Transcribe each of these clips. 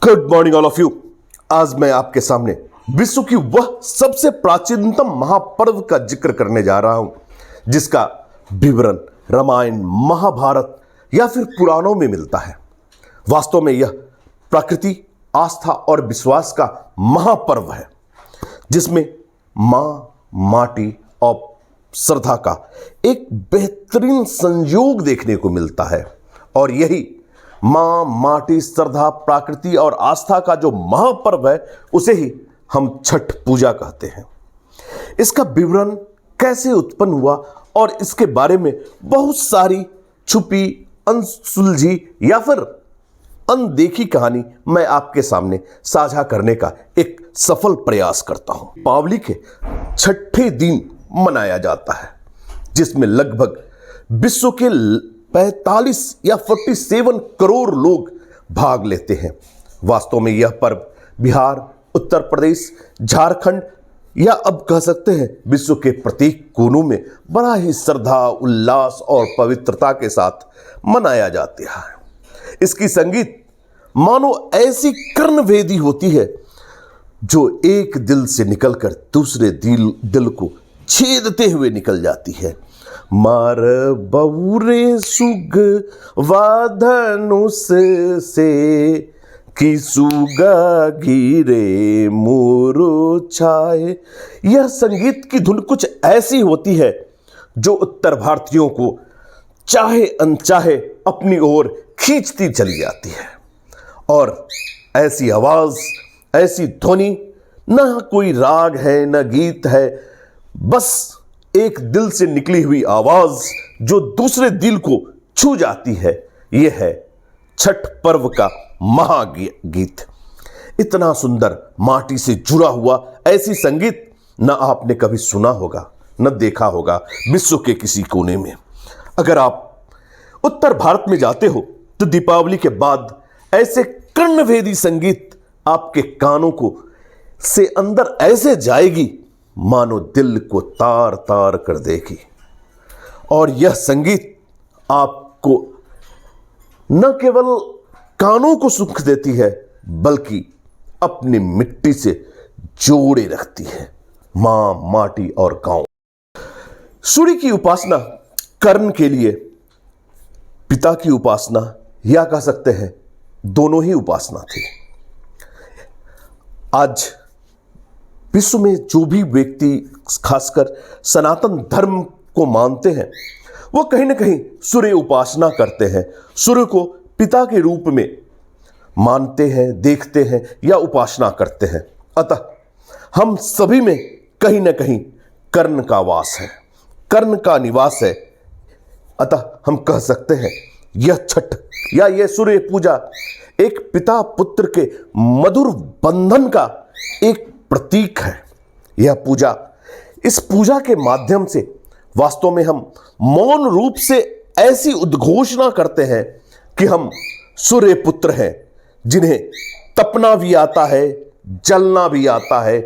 Good morning all of you. आज मैं आपके सामने विश्व की वह सबसे प्राचीनतम महापर्व का जिक्र करने जा रहा हूं जिसका विवरण रामायण, महाभारत या फिर पुराणों में मिलता है। वास्तव में यह प्रकृति, आस्था और विश्वास का महापर्व है जिसमें मां, माटी और श्रद्धा का एक बेहतरीन संयोग देखने को मिलता है। और यही मां, माटी, श्रद्धा, प्रकृति और आस्था का जो महापर्व है उसे ही हम छठ पूजा कहते हैं। इसका विवरण कैसे उत्पन्न हुआ और इसके बारे में बहुत सारी छुपी, अनसुलझी या फिर अनदेखी कहानी मैं आपके सामने साझा करने का एक सफल प्रयास करता हूं। दीपावली के छठे दिन मनाया जाता है जिसमें लगभग विश्व के 45 या 47 करोड़ लोग भाग लेते हैं। वास्तव में यह पर्व बिहार, उत्तर प्रदेश, झारखंड या अब कह सकते हैं विश्व के प्रत्येक कोनों में बड़ा ही श्रद्धा, उल्लास और पवित्रता के साथ मनाया जाता है। इसकी संगीत मानो ऐसी कर्णवेदी होती है जो एक दिल से निकलकर दूसरे दिल को छेदते हुए निकल जाती है। मार बउरे सुग वाधनुष से कि सुगा गिरे मोरो छाए। यह संगीत की धुन कुछ ऐसी होती है जो उत्तर भारतीयों को चाहे अनचाहे अपनी ओर खींचती चली जाती है। और ऐसी आवाज, ऐसी ध्वनि, न कोई राग है न गीत है, बस एक दिल से निकली हुई आवाज जो दूसरे दिल को छू जाती है। यह है छठ पर्व का महागीत। इतना सुंदर, माटी से जुड़ा हुआ ऐसी संगीत न आपने कभी सुना होगा न देखा होगा विश्व के किसी कोने में। अगर आप उत्तर भारत में जाते हो तो दीपावली के बाद ऐसे कर्णवेदी संगीत आपके कानों को से अंदर ऐसे जाएगी मानो दिल को तार तार कर देगी। और यह संगीत आपको न केवल कानों को सुख देती है बल्कि अपनी मिट्टी से जोड़े रखती है। मां, माटी और गांव। सूर्य की उपासना कर्ण के लिए, पिता की उपासना या कह सकते हैं दोनों ही उपासना थी। आज विश्व में जो भी व्यक्ति खासकर सनातन धर्म को मानते हैं वो कहीं ना कहीं सूर्य उपासना करते हैं, सूर्य को पिता के रूप में मानते हैं, देखते हैं या उपासना करते हैं। अतः हम सभी में कहीं ना कहीं कर्ण का वास है, कर्ण का निवास है। अतः हम कह सकते हैं यह छठ या यह सूर्य पूजा एक पिता पुत्र के मधुर बंधन का एक प्रतीक है। यह पूजा, इस पूजा के माध्यम से वास्तव में हम मौन रूप से ऐसी उद्घोषणा करते हैं कि हम सूर्य पुत्र हैं जिन्हें तपना भी आता है, जलना भी आता है,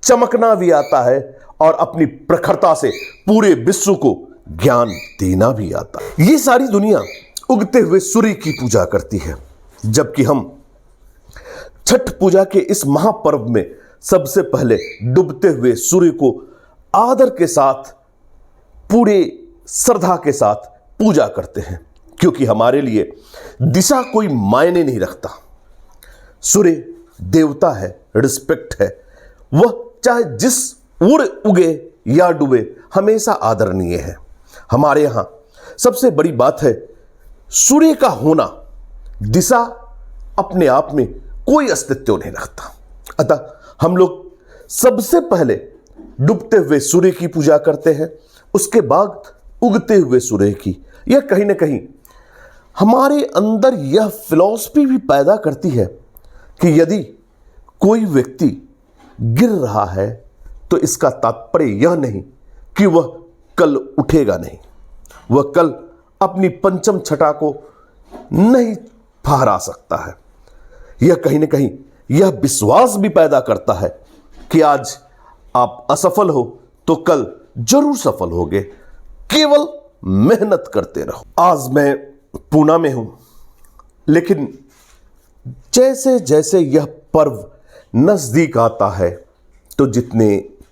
चमकना भी आता है और अपनी प्रखरता से पूरे विश्व को ज्ञान देना भी आता है। ये सारी दुनिया उगते हुए सूर्य की पूजा करती है, जबकि हम छठ पूजा के इस महापर्व में सबसे पहले डूबते हुए सूर्य को आदर के साथ, पूरे श्रद्धा के साथ पूजा करते हैं, क्योंकि हमारे लिए दिशा कोई मायने नहीं रखता। सूर्य देवता है, रिस्पेक्ट है, वह चाहे जिस ओर उगे या डूबे हमेशा आदरणीय है। हमारे यहां सबसे बड़ी बात है सूर्य का होना। दिशा अपने आप में कोई अस्तित्व नहीं रखता। अतः हम लोग सबसे पहले डूबते हुए सूर्य की पूजा करते हैं, उसके बाद उगते हुए सूर्य की। यह कहीं ना कहीं हमारे अंदर यह फिलॉसफी भी पैदा करती है कि यदि कोई व्यक्ति गिर रहा है तो इसका तात्पर्य यह नहीं कि वह कल उठेगा नहीं, वह कल अपनी पंचम छटा को नहीं फहरा सकता है। यह कहीं ना कहीं यह विश्वास भी पैदा करता है कि आज आप असफल हो तो कल जरूर सफल होगे, केवल मेहनत करते रहो। आज मैं पूना में हूं, लेकिन जैसे जैसे यह पर्व नजदीक आता है तो जितने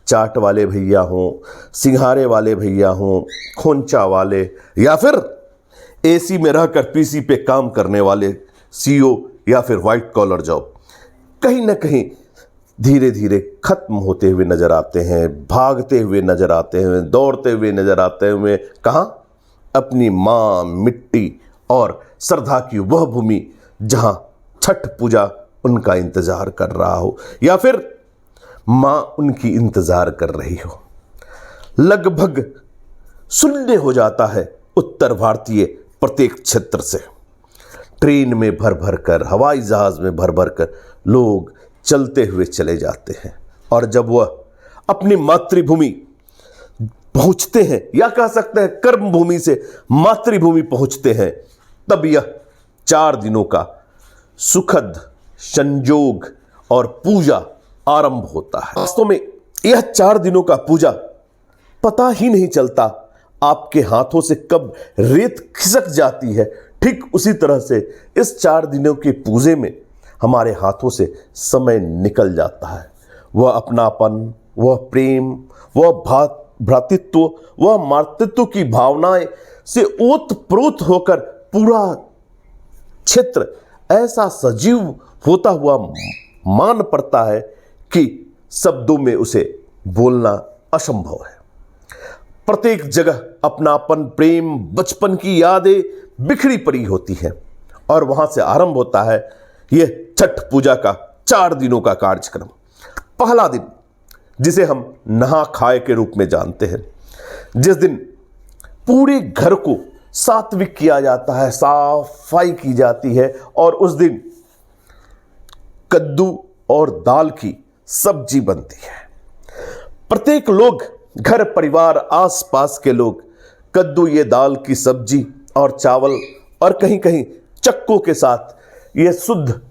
चाट वाले भैया हों, सिंघारे वाले भैया हों, खोंचा वाले या फिर एसी में रहकर पीसी पे काम करने वाले सीओ या फिर व्हाइट कॉलर जॉब, कहीं ना कहीं धीरे धीरे खत्म होते हुए नजर आते हैं, भागते हुए नजर आते हैं, दौड़ते हुए नजर आते हुए। कहाँ? अपनी माँ मिट्टी और श्रद्धा की वह भूमि जहां छठ पूजा उनका इंतजार कर रहा हो या फिर मां उनकी इंतजार कर रही हो। लगभग शून्य हो जाता है उत्तर भारतीय प्रत्येक क्षेत्र से। ट्रेन में भर भर कर, हवाई जहाज में भर भर कर लोग चलते हुए चले जाते हैं और जब वह अपनी मातृभूमि पहुंचते हैं या कह सकते हैं कर्म भूमि से मातृभूमि पहुंचते हैं, तब यह 4 दिनों का सुखद संयोग और पूजा आरंभ होता है। वास्तव में यह 4 दिनों का पूजा पता ही नहीं चलता आपके हाथों से कब रेत खिसक जाती है। ठीक उसी तरह से इस 4 दिनों के पूजे में हमारे हाथों से समय निकल जाता है। वह अपनापन, वह प्रेम, वह भ्रातृत्व, वह मातृत्व की भावनाएं से ओतप्रोत होकर पूरा क्षेत्र ऐसा सजीव होता हुआ मान पड़ता है कि शब्दों में उसे बोलना असंभव है। प्रत्येक जगह अपनापन, प्रेम, बचपन की यादें बिखरी पड़ी होती हैं और वहां से आरंभ होता है यह छठ पूजा का 4 दिनों का कार्यक्रम। पहला दिन, जिसे हम नहा खाए के रूप में जानते हैं, जिस दिन पूरे घर को सात्विक किया जाता है, सफाई की जाती है और उस दिन कद्दू और दाल की सब्जी बनती है। प्रत्येक लोग, घर परिवार, आसपास के लोग कद्दू, ये दाल की सब्जी और चावल और कहीं कहीं चक्कों के साथ यह शुद्ध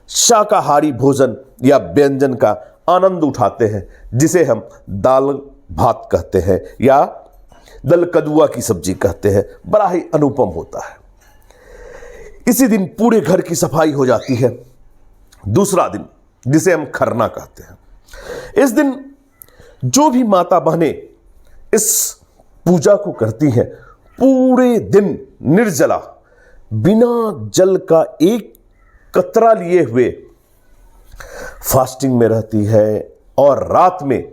शाकाहारी भोजन या व्यंजन का आनंद उठाते हैं, जिसे हम दाल भात कहते हैं या दल कदुआ की सब्जी कहते हैं। बड़ा ही अनुपम होता है। इसी दिन पूरे घर की सफाई हो जाती है। दूसरा दिन, जिसे हम खरना कहते हैं, इस दिन जो भी माता बहनें इस पूजा को करती हैं, पूरे दिन निर्जला, बिना जल का एक कतरा लिए हुए फास्टिंग में रहती है और रात में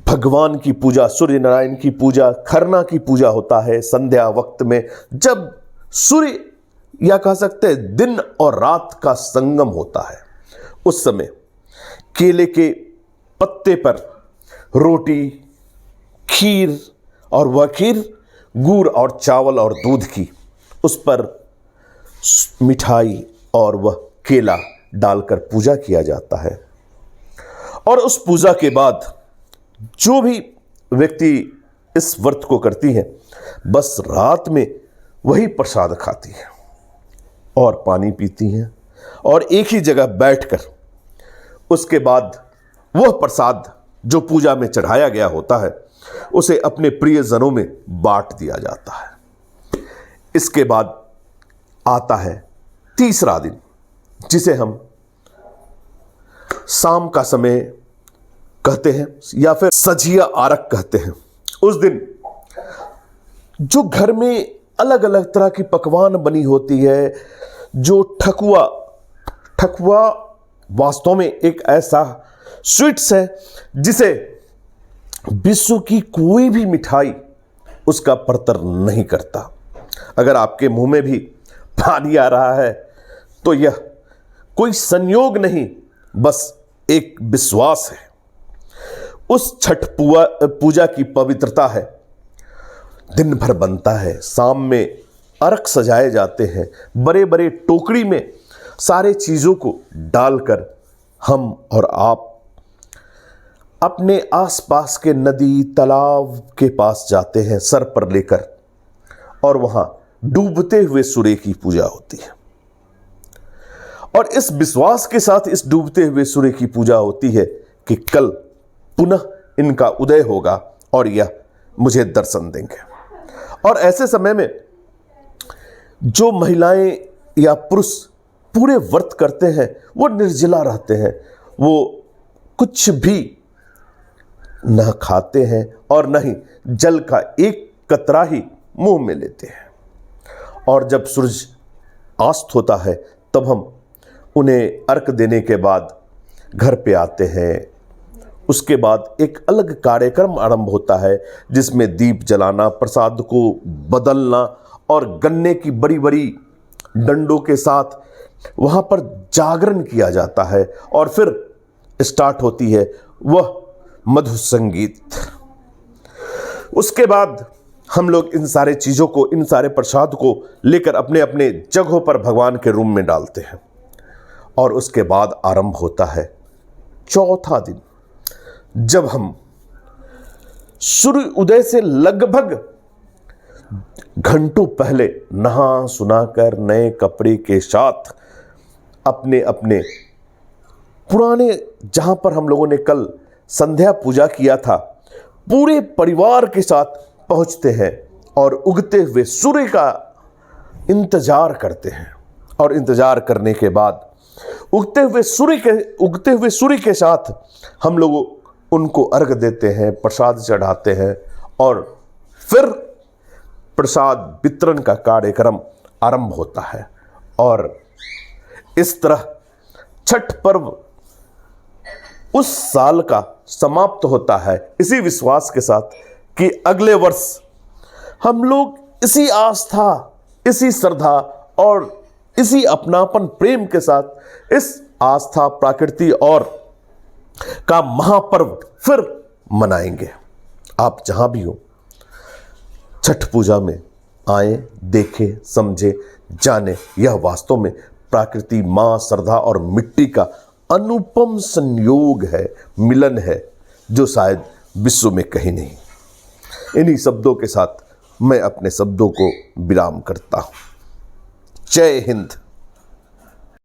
भगवान की पूजा, सूर्य नारायण की पूजा, खरना की पूजा होता है। संध्या वक्त में जब सूर्य या कह सकते हैं दिन और रात का संगम होता है, उस समय केले के पत्ते पर रोटी, खीर और वह खीर गुड़ और चावल और दूध की, उस पर मिठाई और वह केला डालकर पूजा किया जाता है। और उस पूजा के बाद जो भी व्यक्ति इस व्रत को करती है, बस रात में वही प्रसाद खाती है और पानी पीती हैं और एक ही जगह बैठकर उसके बाद वह प्रसाद जो पूजा में चढ़ाया गया होता है उसे अपने प्रियजनों में बांट दिया जाता है। इसके बाद आता है तीसरा दिन, जिसे हम शाम का समय कहते हैं या फिर सझिया आरक कहते हैं। उस दिन जो घर में अलग अलग तरह की पकवान बनी होती है, जो ठकुआ वास्तव में एक ऐसा स्वीट्स है जिसे विश्व की कोई भी मिठाई उसका परतर नहीं करता। अगर आपके मुंह में भी पानी आ रहा है तो यह कोई संयोग नहीं, बस एक विश्वास है। उस छठ पूजा की पवित्रता है। दिन भर बनता है, शाम में अर्घ सजाए जाते हैं, बड़े बड़े टोकरी में सारे चीज़ों को डालकर हम और आप अपने आसपास के नदी तालाब के पास जाते हैं सर पर लेकर, और वहां डूबते हुए सूर्य की पूजा होती है। और इस विश्वास के साथ इस डूबते हुए सूर्य की पूजा होती है कि कल पुनः इनका उदय होगा और यह मुझे दर्शन देंगे। और ऐसे समय में जो महिलाएं या पुरुष पूरे व्रत करते हैं वो निर्जला रहते हैं, वो कुछ भी न खाते हैं और न ही जल का एक कतरा ही मुंह में लेते हैं। और जब सूरज अस्त होता है तब हम उन्हें अर्घ देने के बाद घर पे आते हैं। उसके बाद एक अलग कार्यक्रम आरंभ होता है जिसमें दीप जलाना, प्रसाद को बदलना और गन्ने की बड़ी बड़ी डंडों के साथ वहाँ पर जागरण किया जाता है। और फिर स्टार्ट होती है वह मधु संगीत। उसके बाद हम लोग इन सारे चीज़ों को, इन सारे प्रसाद को लेकर अपने अपने जगहों पर भगवान के रूम में डालते हैं। और उसके बाद आरंभ होता है चौथा दिन, जब हम सूर्य उदय से लगभग घंटों पहले नहा सुनाकर नए कपड़े के साथ अपने अपने पुराने, जहां पर हम लोगों ने कल संध्या पूजा किया था, पूरे परिवार के साथ पहुंचते हैं और उगते हुए सूर्य का इंतजार करते हैं। और इंतजार करने के बाद उगते हुए सूर्य के साथ हम लोग उनको अर्घ देते हैं, प्रसाद चढ़ाते हैं और फिर प्रसाद वितरण का कार्यक्रम आरंभ होता है। और इस तरह छठ पर्व उस साल का समाप्त होता है, इसी विश्वास के साथ कि अगले वर्ष हम लोग इसी आस्था, इसी श्रद्धा और इसी अपनापन प्रेम के साथ इस आस्था, प्रकृति और का महापर्व फिर मनाएंगे। आप जहां भी हो, छठ पूजा में आए, देखें, समझे, जाने। यह वास्तव में प्रकृति, मां, श्रद्धा और मिट्टी का अनुपम संयोग है, मिलन है, जो शायद विश्व में कहीं नहीं। इन्हीं शब्दों के साथ मैं अपने शब्दों को विराम करता हूं। जय हिंद।